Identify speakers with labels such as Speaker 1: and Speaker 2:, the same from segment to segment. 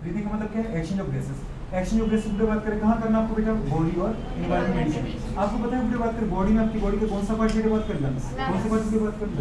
Speaker 1: Breathing का मतलब क्या है? Exchange of gases. Exchange of gases की बात करें कहाँ करना आपको बेटा? बॉडी और एनवायरनमेंट। आपको पता है वीडियो बात करें बॉडी में, आपकी बॉडी का कौन सा पार्ट वीडियो बात करें? लंग्स। कौन से पार्ट की बात करें?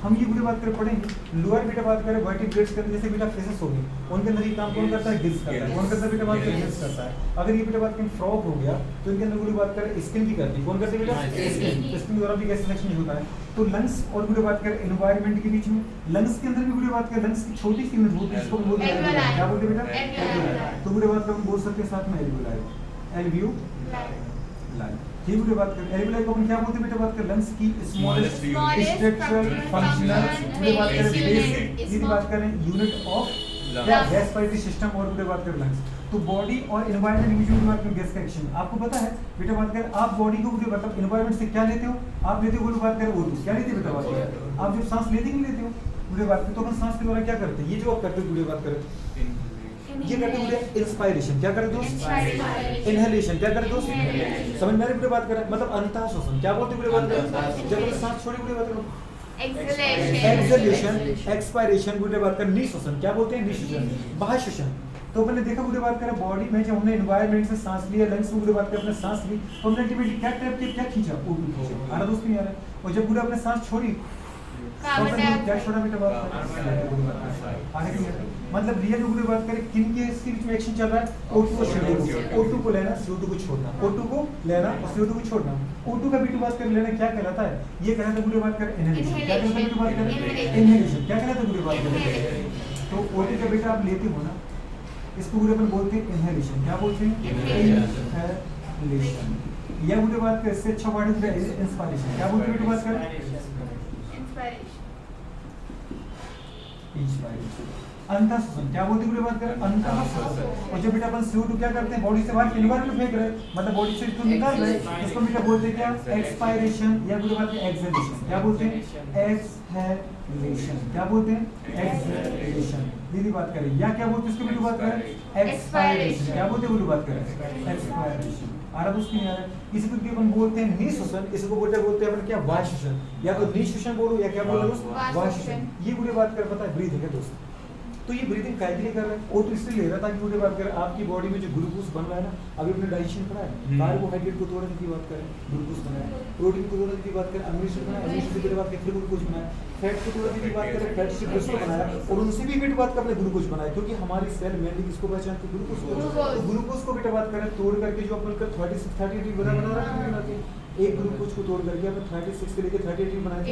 Speaker 1: हम ये वीडियो बात करें पढ़ेंगे। लोअर बेटा बात करें वर्टिब्रेट्स के अंदर, जैसे बेटा फेसेस हो गए, उनके अंदर ये काम कौन करता है? गिल्स करता है। कौन करता है बेटा? बात करें गिल्स करता है। अगर ये बेटा बात करें फ्रॉग हो गया तो इनके अंदर वीडियो बात करें स्किन भी करती है। कौन करती है बेटा? स्किन। स्किन द्वारा भी गैस सिलेक्शन होता है। तो लंग्स और वीडियो बात करें एनवायरनमेंट के बीच में, लंग्स के अंदर भी वीडियो बात करें, लंग्स की छोटी सी यूनिट होती है, इसको बोलते हैं एल्वियोलाई। क्या बोलते हैं बेटा? एल्वियोलाई। तो वीडियो बात करें हम बोल सकते हैं साथ में एल्वियोलाई, एल्वियोलाई। ये वीडियो बात करें एल्वियोलाई को अपन क्या बोलते हैं बेटा? बात करें लंग्स की स्मॉलेस्ट स्ट्रक्चरल फंक्शनल, वीडियो बात करें बेसिक, ये बात करें यूनिट ऑफ रेस्पिरेटरी सिस्टम और वीडियो बात करें लंग्स। तो बॉडी और एनवायरनमेंट के बीच में बात करें गैस का एक्शन। आपको पता है बेटा बात करें आप बॉडी को वीडियो मतलब एनवायरनमेंट से क्या लेते हो? आप लेते हो वीडियो बात करें O2। क्या लेते हो बेटा? बात करें आप जब सांस लेते नहीं लेते हो वीडियो बात करें, तो अपन सांस के द्वारा क्या करते हैं? ये जो आप करते हो वीडियो बात करें, ये करते हैं इंस्पायरेशन। क्या करते हो? इनहेलेशन। क्या करते हो? समझ में आ रही वीडियो बात करें? मतलब अंतः श्वसन। क्या बोलते हैं वीडियो बात करें? जब आप सांस छोड़ी वीडियो बात करो, एक्सहेलेशन, एक्सपायरेशन वीडियो बात करें, निश्वसन। क्या बोलते हैं? निश्वसन, बाह्य श्वसन। तो अपने देखा वीडियो बात करें बॉडी में, जब हमने एनवायरनमेंट से सांस लिया, लंग्स में वीडियो बात करें अपने सांस ली, तो हमने अल्टीमेटली क्या टैप किया? क्या खींचा? O2 खींचा। आ रहा दोस्त नहीं आ रहा है? और जब वीडियो अपने सांस छोड़ी क्या छोड़ा बेटा? बात करें आगे नहीं है। मतलब रियल वीडियो बात करें किन के इसके बीच में एक्शन चल रहा है? O2 को छोड़ना, O2 को लेना, CO2 को छोड़ना, O2 को लेना और CO2 को छोड़ना। O2 का वीडियो बात कर लेना क्या कहलाता है? ये कहलाता है वीडियो बात करें इनहेलेशन। क्या कहलाता है वीडियो बात करें? इनहेलेशन। क्या कहलाता है वीडियो बात करें? तो O2 का बेटा आप लेते हो ना, इसको वीडियो अपन बोलते हैं इनहेलेशन। क्या बोलते हैं? इनहेलेशन। या वीडियो बात करें इससे अच्छा वर्ड है इंस्पायरेशन। क्या बोलते हैं वीडियो बात करें? इंस्पायरेशन। अंतः श्वसन। क्या बोलते हैं वीडियो बात करें? अंतः श्वसन। और जब बेटा अपन CO2 क्या करते हैं? बॉडी से बाहर एनवायरनमेंट में फेंक रहे, मतलब बॉडी से इसको निकाल रहे, इसको बेटा बोलते हैं क्या? एक्सपायरेशन। या वीडियो बात करें एक्सहेलेशन। क्या बोलते हैं? एक्सहेलेशन। क्या बोलते हैं? एक्सहेलेशन। दीदी बात करें या क्या बोलते हैं इसको वीडियो बात करें? एक्सपायरेशन। क्या बोलते हैं वीडियो बात करें? एक्सपायरेशन। आ रहा दोस्त नहीं आ रहा? इसी को अपन बोलते हैं निश्वसन। इसको बोलते हैं अपन क्या? वायु श्वसन। या तो निश्वसन बोलो या क्या बोलो दोस्त? वायु श्वसन। ये वीडियो बात कर पता है ब्रीथिंग है दोस्त। तो ये ब्रीथिंग काहे के लिए कर रहे हैं? वो तो इसलिए ले रहा था कि वीडियो बात करें आपकी बॉडी में जो ग्लूकोज बन रहा है ना, अभी अपने डाइजेशन पढ़ा है, कार्बोहाइड्रेट को तोड़ने की बात करें, ग्लूकोज बनाया, प्रोटीन को तोड़ने की बात करें, अमीनो एसिड बनाया, अमीनो एसिड की बात करें, फिर ग्लूकोज बनाया, फैट को तोड़ने की बात करें, फैट से ग्लूकोज बनाया, और उनसे भी बेटा बात कर अपने ग्लूकोज बनाया, क्योंकि हमारी सेल मेनली किसको पहचानती है? ग्लूकोज को। तो ग्लूकोज को बेटा बात करें तोड़ करके जो अपन 36 38 बना रहा है, एक ग्लूकोज को तोड़ करके अपन 36 से लेकर 38 बनाए,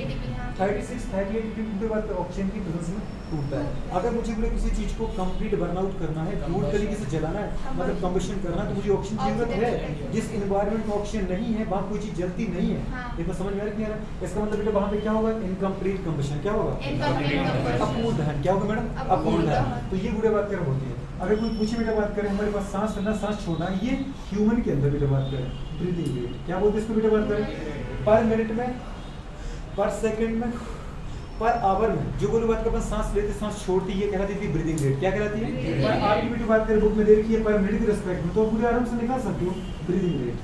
Speaker 1: 36 38 के बाद ऑक्सीजन की प्रेजेंस में टूटता है। अगर मुझे बोले किसी चीज को कंप्लीट बर्न आउट करना है, पूरी तरीके से जलाना है, मतलब कंबशन करना है, तो मुझे ऑक्सीजन की जरूरत है। जिस एनवायरनमेंट में ऑक्सीजन नहीं है वहाँ कोई चीज जलती नहीं है। देखो समझ में आ रहा है? इसका मतलब बेटा वहाँ पे क्या होगा? Incomplete combustion. क्या होगा? अपूर्ण दहन। क्या होगा मैडम? अपूर्ण दहन। तो ये बुरे बात कर होती है। अगर कोई पूछे बेटा बात करें हमारे पास सांस लेना सांस छोड़ना, ये ह्यूमन के अंदर बेटा बात करें ब्रीदिंग रेट। क्या बोलते हैं इसको बेटा बात करें? पर मिनट में, पर सेकंड में, पर आवर में जो बोलो बात कर सांस लेते सांस छोड़ती, ये कहलाती थी ब्रीदिंग रेट। क्या कहलाती है? पर आपकी बेटा बात करें बुक में दे रखी है पर मिनट के रिस्पेक्ट में, तो पूरे आराम से निकाल सकते हो ब्रीदिंग रेट।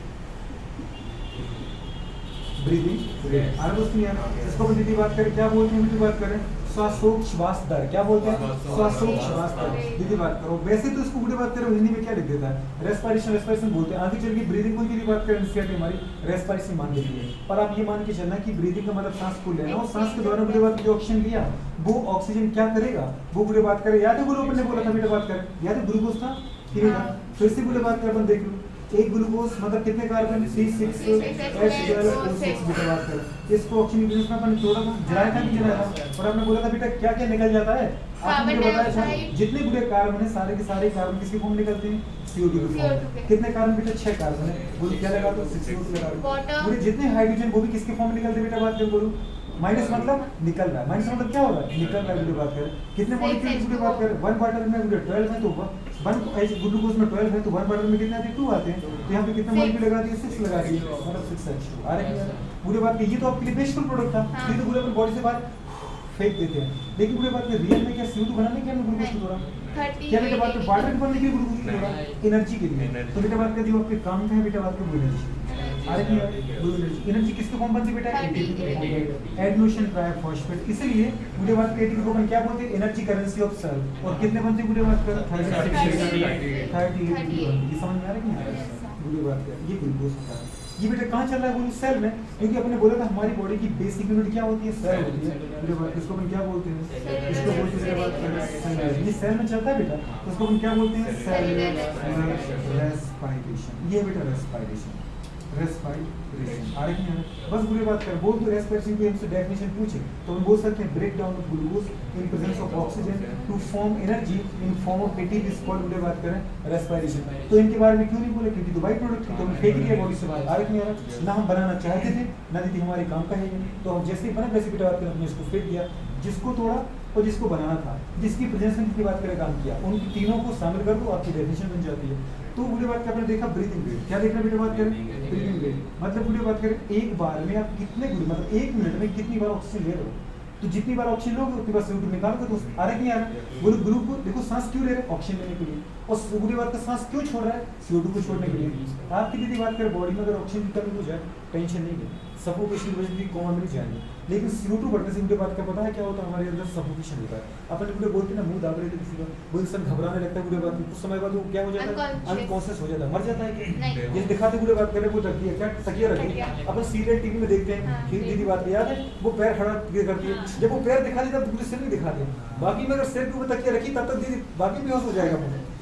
Speaker 1: ब्रीदिंग रेट आराम से नहीं आना। इसको अपन दीदी बात करें क्या बोलते हैं? बेटी बात करें श्वासोच्छ्वास दर। क्या बोलते हैं? श्वासोच्छ्वास दर। दीदी बात करो वैसे तो इसको बात करो हिंदी में क्या लिख देता है? रेस्पिरेशन। रेस्पिरेशन बोलते हैं। आगे चल के ब्रीदिंग को भी बात करें एनसीईआरटी हमारी रेस्पिरेशन मान लेती है, पर आप ये मान के चलना कि ब्रीदिंग का मतलब सांस को लेना, और सांस के दौरान बुरे बात जो ऑक्सीजन लिया वो ऑक्सीजन क्या करेगा? वो बुरे बात करे या तो ग्लूकोज ने बोला था बेटा बात करें, या तो ग्लूकोज था ठीक है। फिर से बुरे बात कर अपन देख लो, एक ग्लूकोज मतलब कितने कार्बन? C6H12O6 बेटा बात करें। इसको ऑक्सीजन की में अपन थोड़ा जलाया था कि जलाया था, और आपने बोला था बेटा क्या क्या निकल जाता है? आपने बताया था जितने बुरे कार्बन है सारे के सारे कार्बन किसके फॉर्म निकलते हैं? CO2 के फॉर्म। कितने कार्बन बेटा? 6 कार्बन है। बोलो क्या लगा तो 6CO2 लगा दो। बोले जितने हाइड्रोजन वो भी किसके फॉर्म निकलते हैं बेटा बात करें? बोलो माइनस मतलब निकल रहा है, माइनस मतलब क्या हो रहा है? निकल रहा है। बात करें कितने मॉलिक्यूल की बात करें? 1 वाटर में 12 है, तो 1 ग्लूकोज में 12 है, तो 1 वाटर में कितने आते हैं? 2 आते हैं। तो यहाँ पे कितने मॉलिक्यूल लगा दिए? 6 लगा दिए, मतलब 6H2 आ रहा है। पूरी बात ये तो आपके लिए बेस्ट प्रोडक्ट था, ये तो पूरे अपन बॉडी से बाहर फेंक देते हैं। लेकिन पूरी बात रियल में क्या CO2 बनाने के लिए ग्लूकोज को तोड़ा? क्या बेटा बात वाटर बनने के लिए ग्लूकोज को तोड़ा? एनर्जी के लिए। तो बेटा बात कर जो आपके काम का है बेटा बात को एनर्जी। एनर्जी किसके फॉर्म बनती है बेटा? ATP adenosine triphosphate. इसलिए बुढ़े बात के एटीपी को अपन क्या बोलते हैं? Energy currency of cell. और कितने बनते हैं बुढ़े बात कर? 38 एटीपी। ये समझ में आ रहा है कि नहीं? बुढ़े बात कर ये ग्लूकोज होता है। ये बेटा कहाँ चल रहा है? बोलो सेल में, क्योंकि अपने बोला था हमारी बॉडी की बेसिक यूनिट क्या होती है? सेल होती है। बुढ़े बात इसको अपन क्या बोलते हैं? इसको बोलते हैं बात कर ये सेल में चलता है बेटा, तो उसको अपन क्या बोलते हैं? Cell respiration. ये बेटा रेस्पिरेशन आ रही है। बस बुरी बात कर बोल तो रेस्पिरेशन की हमसे डेफिनेशन पूछे तो हम बोल सकते हैं break down of glucose in presence of oxygen to form energy in form of ATP is called बुरी बात करें रेस्पिरेशन। तो इनके बारे में क्यों नहीं बोले? क्योंकि तो बाई प्रोडक्ट थी, तो हम फेंक दिया बॉडी से बाहर। आ रही है ना, हम बनाना चाहते थे ना, दी हमारे काम का है, तो हम जैसे ही बना वैसे बेटा बात करें हमने इसको फेंक दिया। जिसको तोड़ा और जिसको बनाना था, जिसकी प्रेजेंस में की बात करें काम किया, उन तीनों को शामिल कर दो, आपकी डेफिनेशन बन जाती है। तो बुढ़े बात का आपने देखा ब्रीथिंग रेट, क्या देखना बेटा बात करें? ब्रीथिंग रेट मतलब बुढ़े बात करें एक बार में आप कितने मतलब 1 मिनट में कितनी बार ऑक्सीजन ले रहे हो। तो जितनी बार ऑक्सीजन लोगे उतनी बार CO2 निकालोगे। तो आ रहा है नहीं आ रहा? बोलो ग्रुप को देखो सांस क्यों ले रहे हैं? ऑक्सीजन लेने के लिए। और बुढ़े बात का सांस क्यों छोड़ रहा है? CO2 को छोड़ने के लिए। आपकी यदि बात करें बॉडी में अगर ऑक्सीजन की कमी हो जाए टेंशन नहीं है, सफोकेशन वजह से कोमा में जाएंगे। लेकिन CO2 बढ़ने से मुझे बात का पता है क्या होता है? हमारे अंदर सफोकेशन होता है। अपन बुढ़े बोलते हैं ना मुंह दाब रहे थे किसी का, वो इंसान घबराने लगता है बुढ़े बात में, कुछ समय बाद वो क्या हो जाता है? अनकॉन्शियस हो जाता है, मर जाता है क्या? जैसे दिखाते बुढ़े बात करें वो तकिया क्या तकिया रखी अपन सीरियल टीवी में देखते हैं, फिर दीदी बात याद है वो पैर खड़ा करती है, जब वो पैर दिखा देता तो सिर नहीं दिखाते। बाकी में अगर सिर के ऊपर तकिया रखी तब तक दीदी बाकी बेहोश हो जाएगा,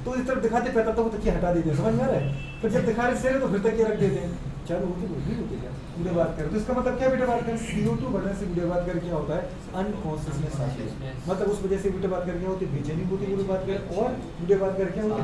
Speaker 1: तो इस तरफ दिखाते पैर तब तक वो तकिया हटा देते हैं। समझ में आ रहा है? फिर जब दिखा रहे सिर है तो फिर तकिया रख देते हैं। चलो होती होती क्या बुढ़े बात करें तो इसका मतलब क्या बेटा बात करें? CO2 बढ़ने से बुढ़े बात करें क्या होता है? अनकॉन्शियसनेस आती है, मतलब उस वजह से बुढ़े बात करें क्या होती है? बेचैनी होती है बुढ़े बात करें, और बुढ़े बात करें क्या होती है?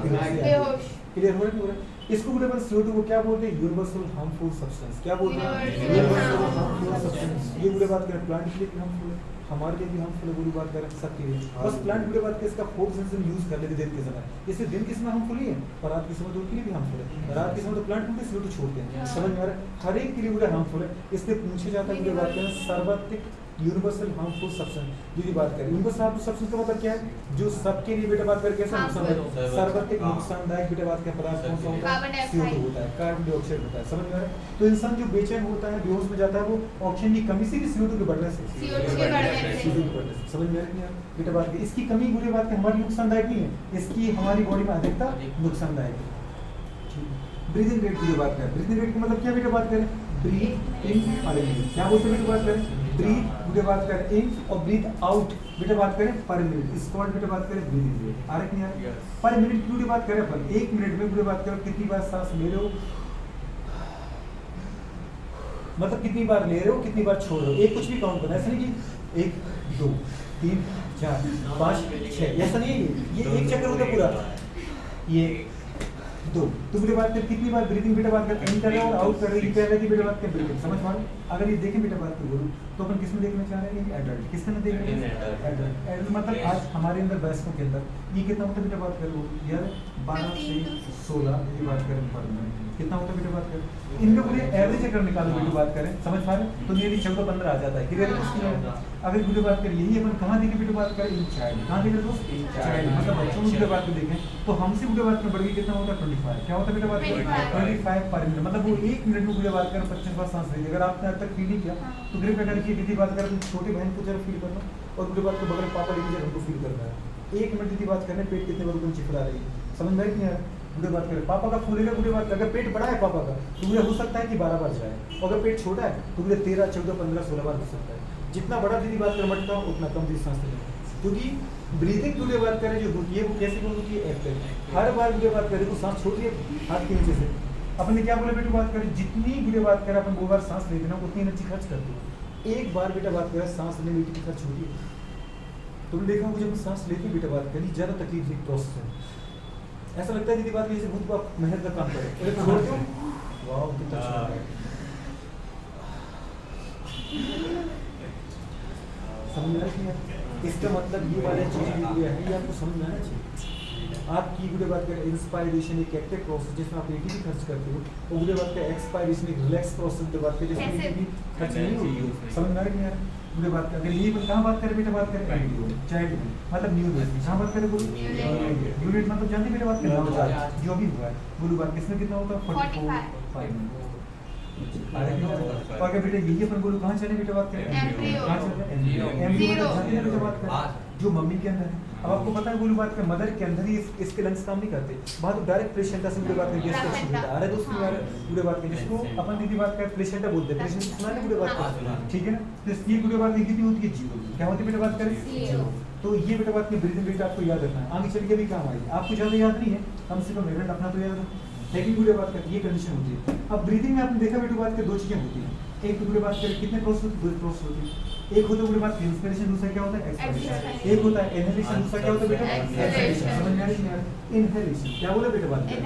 Speaker 1: क्लियर हो रहा है? इसको बुढ़े बात CO2 को क्या बोलते हैं? Universal harmful substance. क्या बोलते हैं? Universal harmful substance. ये बुढ़े बात करें प्लांट के लिए भी हार्मफुल है, हमारे लिए भी हार्मफुल है, बुरी बात करें सबके लिए। बस प्लांट बुरी बात करें इसका फोर्थ सेंस यूज कर लेते दिन के समय, इससे दिन के समय हार्मफुल ही है और रात के समय तो उनके लिए भी हार्मफुल है। रात के समय तो प्लांट उनके CO2 छोड़ते हैं। समझ में आ रहा है? हर एक के लिए बुरा हार्मफुल है। इससे पूछे जाता है बुरी बात करें सर्वत्रिक यूनिवर्सल हार्मफुल सब्सटेंस। यदि बात करें यूनिवर्सल हार्मफुल सब्सटेंस का मतलब क्या है? जो सबके लिए बेटा बात करें कैसा नुकसानदायक, सर्वत्रिक नुकसानदायक बेटा बात करें पदार्थ कौन सा होता है? CO2 होता है, कार्बन डाइऑक्साइड होता है। समझ में आ रहा है? तो इंसान जो बेचैन होता है, बेहोश में जाता है, वो ऑक्सीजन की कमी से भी CO2 के बढ़ने से, समझ में आ रही है बेटा बात की? इसकी कमी बुरी बात है हमारी नुकसानदायक नहीं है, इसकी हमारी बॉडी में अधिकता नुकसानदायक है। ब्रीदिंग रेट की बात करें, ब्रीदिंग रेट का मतलब क्या बेटा बात करें? ब्रीथ इन और क्या बोलते हैं बेटा बात करें? ब्रीथ बेटा बात करें इन और ब्रीथ आउट बेटा बात करें पर मिनट, इसको बेटा बात करें ब्रीदिंग रेट। आ रहा है क्या? पर मिनट की बात करें अपन 1 मिनट में बेटा बात करें कितनी बार सांस ले रहे हो, मतलब कितनी बार ले रहे हो कितनी बार छोड़ रहे हो, एक कुछ भी काउंट करना, ऐसा नहीं कि 1 2 3 4 5 6, ऐसा नहीं है। ये एक चक्कर होता पूरा, ये 2 तो बेटा बात कर कितनी बार ब्रीथिंग बेटा बात कर इन कर रहे हो और आउट कर रहे हो, पहले की बेटा बात कर ब्रीथिंग। समझ पा रहे? अगर ये देखें बेटा बात कर बोलूं तो अपन किसमें देखना चाह रहे हैं? एडल्ट। किसके में देख रहे हैं? एडल्ट। एडल्ट मतलब आज हमारे अंदर वयस्कों के अंदर ये कितना होता है बेटा बात करो यार 12 से 16 की बात करें पर मिनट कितना होता है बेटा बात करें? इनका पूरे एवरेज अगर निकालो बेटा बात करें, समझ पा रहे? तो नियरली 14-15 आ जाता है। क्लियर है? अगर बेटा बात करें यही अपन कहाँ देखें बेटा बात करें? In child. कहाँ देखें दोस्त? इन चाइल्ड मतलब बच्चों की बात को देखें तो हमसे बेटा बात में बढ़ गई कितना होता है? 25। क्या होता है बेटा बात करें? 25 पर मिनट, मतलब वो 1 मिनट में बेटा बात करें 25 बार सांस लेगी। अगर आपने अब तक फील नहीं किया तो ग्रिप अगर की दीदी बात करें तो छोटी बहन को जरा फील करना और बेटा बात को बगल पापा लेके जरा हमको फील करना है। 1 मिनट दीदी बात करने पेट कितने बार उनको चिपड़ा रही है, समझ में नहीं यार? बुढ़े बात करें पापा का फूलेगा, बुढ़े बात अगर पेट बड़ा है पापा का तो मुझे हो सकता है कि 12 बार जाए, और अगर पेट छोटा है तो मुझे 13 14 15 16 बार हो सकता है। जितना बड़ा दीदी बात करें मटका उतना कम दीदी सांस लें, क्योंकि ब्रीथिंग बुढ़े बात करें जो होती है वो कैसे होती है? एक्टिव। हर बार बुढ़े बात करें तो सांस छोड़िए हाथ के नीचे से। अपन ने क्या बोला बेटा बात करें? जितनी बुढ़े बात करें अपन 2 बार सांस लेते ना उतनी एनर्जी खर्च करते हो। 1 बार बेटा बात करें सांस लेने में कितनी खर्च होती है? तुमने देखा होगा जब सांस लेते बेटा बात करें ज़्यादा तकलीफ एक प्रोसेस है, ऐसा लगता है दीदी बात जैसे बहुत बाप मेहनत का काम करे छोड़ते हो, वाह कितना अच्छा है। समझ में आ? इसका मतलब ये वाला चीज़ है ये आपको समझ में आना चाहिए। आपकी बुढ़े बात करें इंस्पायरेशन एक एक्टिव प्रोसेस जिसमें आप एटीपी खर्च करते हो, और बुढ़े बात करें एक्सपायरेशन एक रिलैक्स प्रोसेस की बात करें जिसमें एटीपी खर्च नहीं होती। समझ में आ रही है? बुढ़े बात करें अगर ये कहाँ बात करें बेटा बात करें? चाइल्ड मतलब न्यू बेबी। कहाँ बात करें? न्यू बेबी मतलब जानते बेटा बात करें जो भी हुआ है। बुढ़े बात किसमें कितना होता है? 45 और अगर बेटा यही अपन बोलो कहाँ चले बेटा बात करें, कहाँ चले एम्ब्रियो बेटा बात करें जो मम्मी के अंदर है। अब आपको पता है बोलो बात करें मदर के अंदर ही इसके लंग्स काम नहीं करते, वहाँ तो डायरेक्ट प्लेसेंटा से बुरे बात करें गैस का शुरू होता है। दोस्तों यार बुरे बात करें जिसको अपन दीदी बात करें प्लेसेंटा बोलते हैं, प्लेसेंटा सुना है बुरे बात करें, ठीक है ना। तो ये बुरे बात कितनी होती है, जीरो। क्या होती है बेटा बात करें, जीरो। तो ये बेटा बात की ब्रीदिंग बेटा आपको याद रखना है, आगे चल के भी काम आएगी। आपको ज्यादा याद नहीं है, कम से कम इवेंट अपना तो याद रखो, लेकिन बुरे बात करती ये कंडीशन होती है। अब ब्रीदिंग में आपने देखा बेटा बात कर दो चीजें होती हैं, एक तो बुरे बात करें कितने प्रोसेस होती है, दो प्रोसेस होती है। एक होता है बुरे बात इंस्पिरेशन, दूसरा क्या होता है एक्सपिरेशन। एक होता है इनहेलेशन, दूसरा क्या होता है बेटा एक्सपिरेशन। समझ में आ रही है इनहेलेशन क्या बोले बेटा बात करें,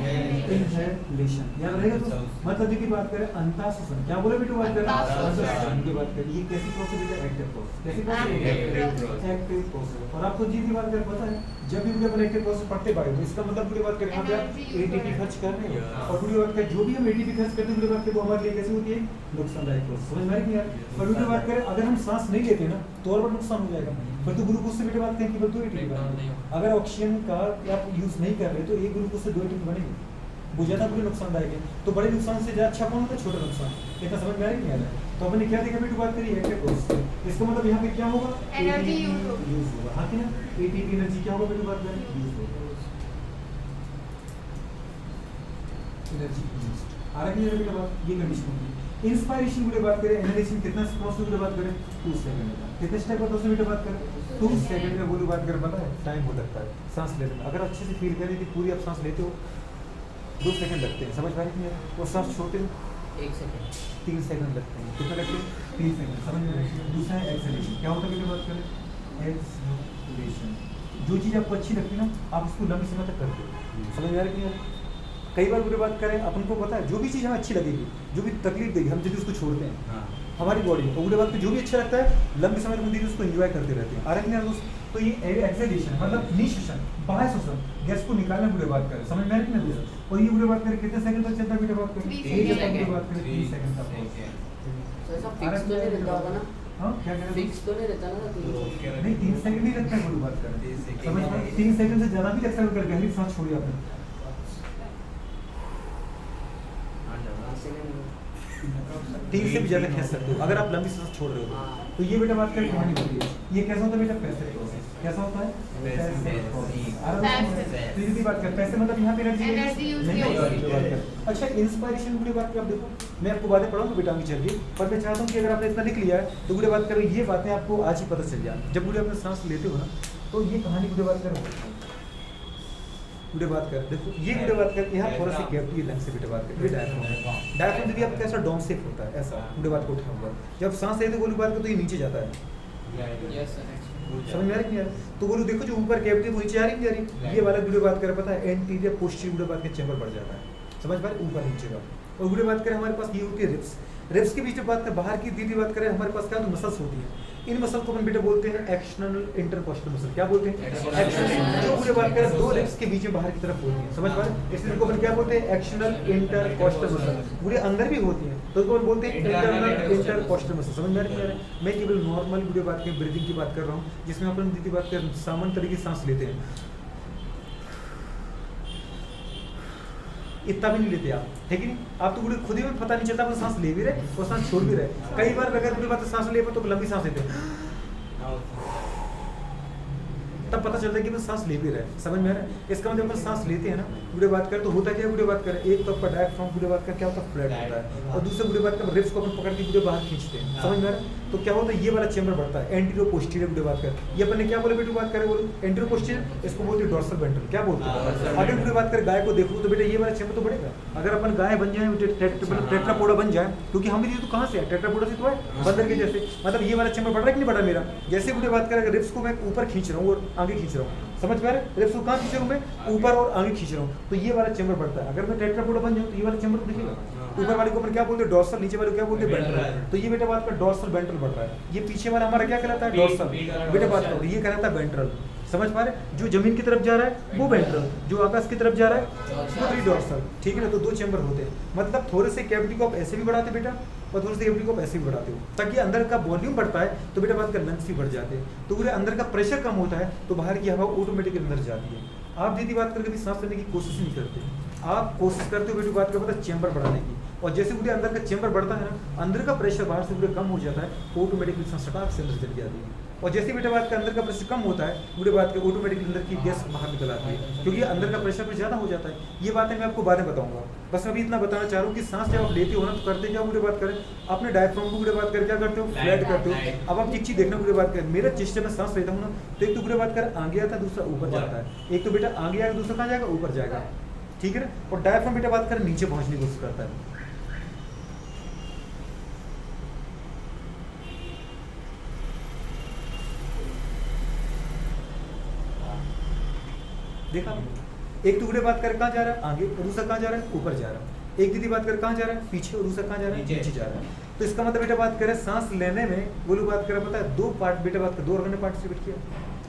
Speaker 1: इनहेलेशन याद रहेगा। तो मतलब की बात करें अंताशोषण, क्या बोले बेटा बात करें अंताशोषण की बात करें। ये कैसी प्रोसेस बेटा एक्टिव प्रोसेस, कैसी प्रोसेस एक्टिव प्रोसेस। और आपको जी की बात करें पता है जब भी बुरे एक्टिव प्रोसेस पढ़ते बायो तो इसका मतलब बुरे बात करें यहाँ पे आप एटीपी खर्च कर रहे हैं, और बुरे बात करें जो भी हम एटीपी खर्च करते हैं बुरे बात करें वो हमारे लिए कैसी होती है नुकसानदायक प्रोसेस। समझ में आ रही है यार। और बुरे बात करें अगर हम सांस नहीं लेते ना तो और बड़ा नुकसान हो जाएगा। पर तो ग्लूकोज से बेटे बात करें कि दो एटीपी बनेंगे, अगर ऑक्सीजन का आप यूज नहीं कर रहे तो एक ग्लूकोज से दो एटीपी बनेंगे, वो ज्यादा बुरे नुकसानदायक है। तो बड़े नुकसान से ज्यादा अच्छा कौन होता है, छोटा नुकसान। इतना समझ में आ रही है। तो अपने क्या देखा बेटू बात करिए एक्टिव प्रोसेस, इसका मतलब यहाँ पे क्या होगा
Speaker 2: एनर्जी
Speaker 1: यूज होगा। हाँ कि ना, एटीपी एनर्जी क्या होगा बेटू बात करें यूज होगा, एनर्जी यूज आ रही है बेटा बात। ये कंडीशन होगी। इंस्पायरेशन की बात करें, इनहेलेशन कितना प्रोसेस की बात करें 2 सेकंड का, कितने स्टेप का दोस्तों बेटा बात करें 2 सेकंड का बोली बात करें। पता है टाइम हो लगता है सांस लेने में, अगर अच्छे से फील करें कि पूरी आप सांस लेते हो 2 सेकंड लगते हैं, समझ पा रही है। और सांस छोड़ते हो
Speaker 3: 1 सेकंड
Speaker 1: 3 सेकंड लगते हैं, कितना लगते हैं 3 सेकंड, समझ में आ रही है। दूसरा है एक्सेलेरेशन, क्या होता है बेटा बात करें एक्सेलेरेशन। जो चीज़ आपको अच्छी लगती है ना आप उसको लंबे समय तक करते हो, समझ में आ रही है। कई बार बुरी बात करें अपन को पता है जो भी चीज़ हमें अच्छी लगेगी, जो भी तकलीफ देगी हम जल्दी उसको छोड़ते हैं हमारी बॉडी में। बुरी बात जो भी अच्छा लगता है लंबे समय तक हम धीरे उसको एंजॉय करते रहते हैं। आ रही है दोस्त। तो ये एक्सेलेरेशन मतलब निःश्वसन, बाह्य श्वसन, गैस को निकालना बुरे बात करें, समझ में आ रही है ना दोस्त। और ये बुरे बात करें कितने सेकंड तक चलता है बेटा बात करें
Speaker 2: 3 सेकंड
Speaker 1: बात करें 3 सेकंड तक।
Speaker 3: तो ऐसा फिक्स तो नहीं रहता होगा ना,
Speaker 1: हाँ क्या कह रहे हैं
Speaker 3: फिक्स तो नहीं रहता ना,
Speaker 1: नहीं 3 सेकंड नहीं लगता है बुरी बात करें, समझ में 3 सेकंड से ज़्यादा भी लगता है अगर गहरी सांस छोड़ी आपने 3 से भी ज्यादा खींच सकते हो अगर आप लंबी सांस छोड़ रहे हो। तो ये बेटा बात करें कहानी होती है। ये कैसा होता है बेटा पैसिव प्रोसेस, कैसा होता है पैसिव प्रोसेस। तो ये बात करते हैं पैसे मतलब यहाँ पे एनर्जी नहीं होती। अच्छा इंस्पायरेशन की बात कर, आप देखो मैं आपको बातें पढ़ाऊंगा बेटा आगे चल के, पर मैं चाहता हूँ कि अगर आपने इतना लिख लिया है तो बुरे बात करो ये बातें आपको आज ही पता चल जाए। जब बुरे अपने सांस लेते हो ना तो ये कहानी बुरे बात करो बुरे बात कर, देखो ये बुरे बात कर यहाँ थोड़ा सा कैविटी लंग से बेटे बात कर, ये डायफ्राम डायफ्राम यदि आपका ऐसा डोम शेप होता है ऐसा बुरे बात को उठा हुआ, जब सांस लेते गोली बात कर तो ये नीचे जाता है, समझ में आ रही है। तो बोलो देखो जो ऊपर कैविटी वो नीचे आ रही है, ये वाला बुरे बात कर पता है एंटीरियर पोस्टीरियर बुरे बात के चैम्बर बढ़ जाता है, समझ पा रहे ऊपर नीचे का। और बुरे बात करें हमारे पास ये होती है रिब्स, रिब्स के बीच में बात कर बाहर की दीदी बात करें हमारे पास क्या तो मसल्स होती है, इन मसल को अपन बेटे बोलते हैं एक्सटर्नल इंटरकोस्टल मसल, क्या बोलते हैं एक्सटर्नल, जो पूरे बात करें दो रिब्स के बीच में बाहर की तरफ होती है, समझ पा रहे हैं। इसलिए इनको अपन क्या बोलते हैं एक्सटर्नल इंटरकोस्टल मसल, पूरे अंदर भी होती है तो इसको अपन बोलते हैं इंटरनल इंटरकोस्टल मसल, समझ में आ रही है। मैं केवल नॉर्मल वीडियो बात की ब्रीदिंग की बात कर रहा हूँ जिसमें अपन दीदी बात कर सामान्य तरीके से सांस लेते हैं, इतना भी नहीं लेते आप, है कि नहीं। आप तो खुद ही में पता नहीं चलता आप सांस ले भी रहे और सांस छोड़ भी रहे। कई बार अगर पूरी बात सांस ले तो लंबी सांस लेते हैं तब पता चलता है कि मैं सांस ले भी रहे, समझ में आ रहा है। इसका मतलब अपन सांस लेते हैं ना बुरे बात कर तो होता क्या बुरे बात कर, एक तो आपका डायफ्राम बुरे बात कर क्या होता है फ्लैट होता है, और दूसरे बुरे बात कर रिब्स को अपन पकड़ के पूरे बाहर खींचते हैं, समझ में आ रहा है। तो क्या होता है ये वाला चैम्बर बढ़ता है एंटीरियर पोस्टीरियर बुरे बात कर, ये अपन ने क्या बोले बेटे बात करें बोलो एंटीरियर पोस्टीरियर, इसको बोलते हैं डॉर्सल वेंट्रल, क्या बोलते हैं। अगर बुरे बात कर गाय को देखो तो बेटा ये वाला चैम्बर तो बढ़ेगा, अगर अपन गाय बन जाए टेट्रापोडा बन जाए, क्योंकि हम भी तो कहाँ से है टेट्रापोडा से तो है बंदर के जैसे, मतलब ये वाला चैम्बर बढ़ रहा है कि नहीं बढ़ा मेरा। जैसे बुरे बात करें रिब्स को मैं ऊपर खींच रहा हूँ और आगे खींच रहा हूँ, समझ पा रहे रिब्स को कहाँ खींच रहा हूँ मैं ऊपर और आगे खींच रहा हूँ, तो ये वाला चैम्बर बढ़ता है। अगर मैं टेट्रापोडा बन जाऊँ तो ये वाला चैम्बर दिखेगा, ऊपर वाले को अपन क्या बोलते हैं डॉर्सल, नीचे वाले को क्या बोलते हैं वेंट्रल। तो ये बेटा बात कर डॉर्सल वेंट्रल बढ़ रहा है, ये पीछे वाला हमारा क्या कहलाता है डॉर्सल, बेटा बात करो ये कहलाता है वेंट्रल, समझ पा रहे। जो जमीन की तरफ जा रहा है वो वेंट्रल, जो आकाश की तरफ जा रहा है वो डॉर्सल, ठीक है ना। तो दो चैम्बर होते हैं, मतलब थोड़े से कैविटी को आप ऐसे भी बढ़ाते बेटा और थोड़े से कैविटी को आप ऐसे भी बढ़ाते हो, ताकि अंदर का वॉल्यूम बढ़ता है तो बेटा बात कर लंग्स भी बढ़ जाते हैं, तो पूरे अंदर का प्रेशर कम होता है तो बाहर की हवा ऑटोमेटिकली अंदर जाती है। आप दीदी बात करके भी सांस लेने की कोशिश नहीं करते, आप कोशिश करते हो बेटी बात कर पता चैम्बर बढ़ाने की, और जैसे पूरे अंदर का चेंबर बढ़ता है ना, अंदर का प्रेशर बाहर से पूरे कम हो जाता है, ऑटोमेटिकली सटाक से अंदर चली जाती है। और जैसे बेटा बात का अंदर का प्रेशर कम होता है, पूरे बात के ऑटोमेटिकली अंदर की गैस बाहर निकल आती है, क्योंकि अंदर का प्रेशर ज़्यादा हो जाता है। ये बातें मैं आपको बाद में बताऊंगा, बस मैं अभी इतना बताना चाह रहा हूँ कि सांस जब आप लेते हो ना तो करते क्या पूरे बात करें, अपने डायफ्राम को पूरे बात कर क्या करते हो, फ्लैट करते हो। अब आप एक चीज़ देखना पूरे बात करें, मेरा चेस्ट में सांस लेता हूँ ना तो एक तो पूरे बात कर आगे आता है, दूसरा ऊपर जाता है। एक तो बेटा आगे आएगा, दूसरा कहाँ जाएगा, ऊपर जाएगा, ठीक है ना। और डायफ्राम बेटा बात कर नीचे पहुँचने की कोशिश करता है। देखा, एक टुकड़े बात कर कहाँ जा रहा है, आगे, और दूसरा कहाँ जा रहा है, ऊपर जा रहा है। एक दीदी बात कर कहाँ जा रहा है, पीछे, और दूसरा कहाँ जा रहा है, नीचे जा रहा है। तो इसका मतलब बेटा बात करें सांस लेने में वो लोग बात करें, पता है दो पार्ट बेटा बात कर, दो ऑर्गन ने पार्टिसिपेट किया।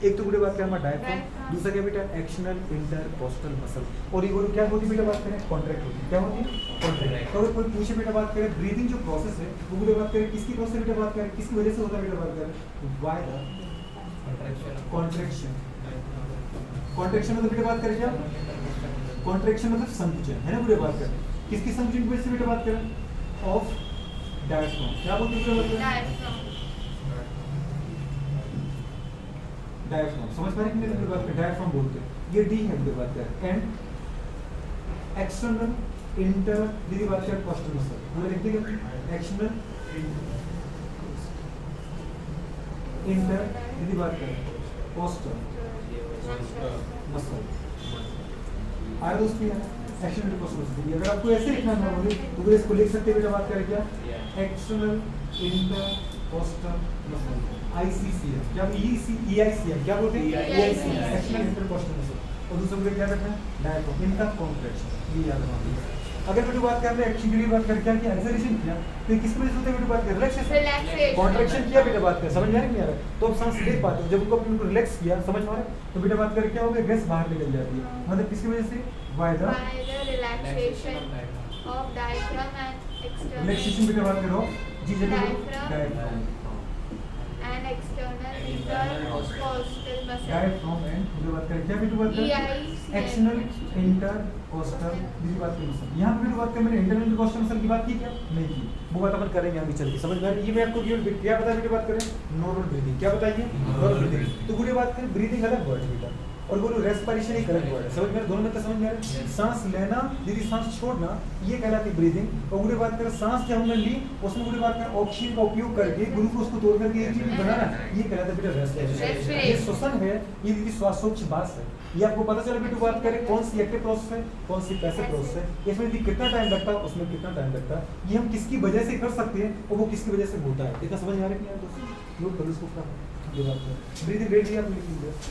Speaker 1: एक तो बेटा बात करें हमारा डायफ्राम, दूसरा क्या बेटा एक्शनल इंटरकोस्टल मसल। और ये बोलो क्या होती है बेटा बात करें, कॉन्ट्रैक्ट होती है। क्या होती है, कॉन्ट्रैक्ट। तो अगर कोई पूछे बेटा बात करें ब्रीदिंग जो प्रोसेस है वो बेटा बात करें किसकी प्रोसेस बेटा बात करें, किसकी वजह से होता है बेटा बात करें, बाय द कॉन्ट्रैक्शन। कॉन्ट्रैक्शन मतलब बेटा बात करें क्या, कॉन्ट्रैक्शन मतलब संकुचन है ना पूरे बात करें, किसकी संकुचन की वजह से बेटा बात करें, ऑफ डायफ्राम। क्या बोलते हैं बेटा, डायफ्राम। समझ पा रहे हैं कि नहीं बात करें, डायफ्राम बोलते हैं। ये डी है पूरे बात करें, एंड एक्सटर्नल इंटर दीदी बात करें कोस्टल मसल, पूरा लिख देंगे एक्सटर्नल इंटर दीदी बात करें कोस्टल मसल। आ रहा दोस्तों एक्शन इंटरकोस्टल। अगर आपको ऐसे लिखना है नॉर्मली तो फिर इसको लिख सकते हैं बेटा बात करें क्या, एक्सटर्नल इंटरकोस्टल मसल, ICCM। क्या EICM क्या बोलते हैं, EICM एक्सटर्नल इंटरकोस्टल मसल। और दूसरा मुझे क्या रखना है, डायफ्राम, इनका कॉन्ट्रैक्शन, ये याद रखना है। अगर बेटा बात कर रहे हैं एक्शन की बात कर क्या किया, एक्सरसाइज किया, तो किसकी वजह से होता है बेटा बात कर, रिलैक्सेशन, कॉन्ट्रैक्शन किया बेटा बात कर, समझ में आ रहा है नहीं आ रहा, तो अब सांस ले पाते हो। जब उनको अपने को रिलैक्स किया, समझ में आ रहा है, तो बेटा बात कर क्या हो गया, गैस बाहर निकल जाती है। मतलब किसकी वजह से, by the
Speaker 2: relaxation of diaphragm and external
Speaker 1: relaxation बेटा बात करो जी, जब
Speaker 2: diaphragm and external intercostal muscle.
Speaker 1: Diaphragm and पूरी बात करें क्या बेटा बात करें, एक्सटर्नल इंटरकोस्टल दीदी बात करें मसल। यहाँ पे बेटा बात करें मैंने इंटरनल इंटरकोस्टल मसल की बात की क्या, नहीं की, वो बात अपन करेंगे अभी चल के, समझ में। ये मैं आपको क्या बता बेटा बात करें, नॉर्मल ब्रीदिंग। क्या बताइए, नॉर्मल ब्रीदिंग। तो पूरी बात करें ब्रीदिंग अलग वर्ड बेटा, और बोलो रेस्पिरेशन एक अलग वर्ड है, समझ में, दोनों में तो समझ में आ रहा है। सांस लेना दीदी सांस छोड़ना ये कहलाती है ब्रीदिंग। और पूरी बात करें सांस जब हमने ली उसमें पूरी बात करें ऑक्सीजन का उपयोग करके ग्लूकोज को तोड़ करके एक चीज बनाना, ये कहलाता है बेटा रेस्पिरेशन। ये श्वसन है, ये दीदी श्वासोच्छ्वास है। ये आपको पता चला बेटा बात करें कौन सी एक्टिव प्रोसेस है, कौन सी पैसिव प्रोसेस है, इसमें दीदी कितना टाइम लगता है, उसमें कितना टाइम लगता है, ये हम किसकी वजह से कर सकते हैं और वो किसकी वजह से होता है। इतना समझ में आ रहा है कि यार दोस्तों, नोट करो इसको, ये बात है। ब्रीदिंग रेट दिया आपने लिख लीजिए।